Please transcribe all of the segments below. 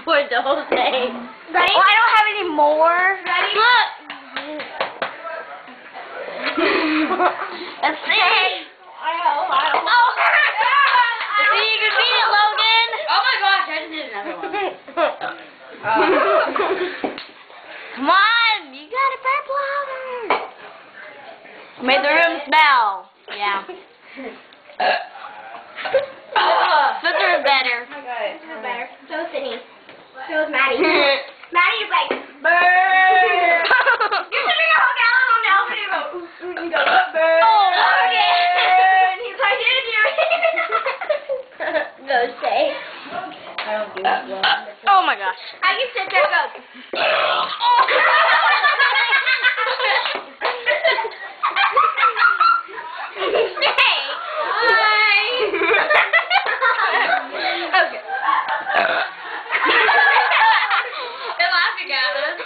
for the whole thing. Ready? Oh, I don't have any more. Ready? Look. Let's see. Oh. Let's see if you can beat it, Logan. Oh my gosh, I just did another one. Come on, you got it, purple. Made the room smell. Yeah. Spencer is better. I got it. This is better. So is Sydney. So is Maddie. Maddie's like, brrrr. You're sitting all down on the elevator and go, ooh, and go, brrrr. Oh, Logan. And he's like, did you? Go say. I don't do it well. Oh my gosh. I can sit there and go, Okay. They're laughing at us.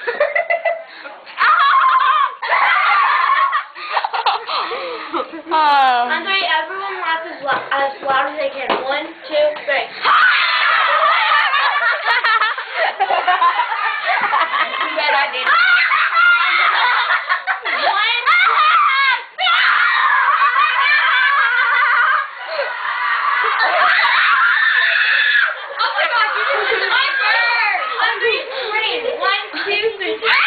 On three, everyone laughs as loud as they can. 1, 2, 3. Too bad I did. Oh my gosh, you just did my bird! On 3, 1, 2, 3.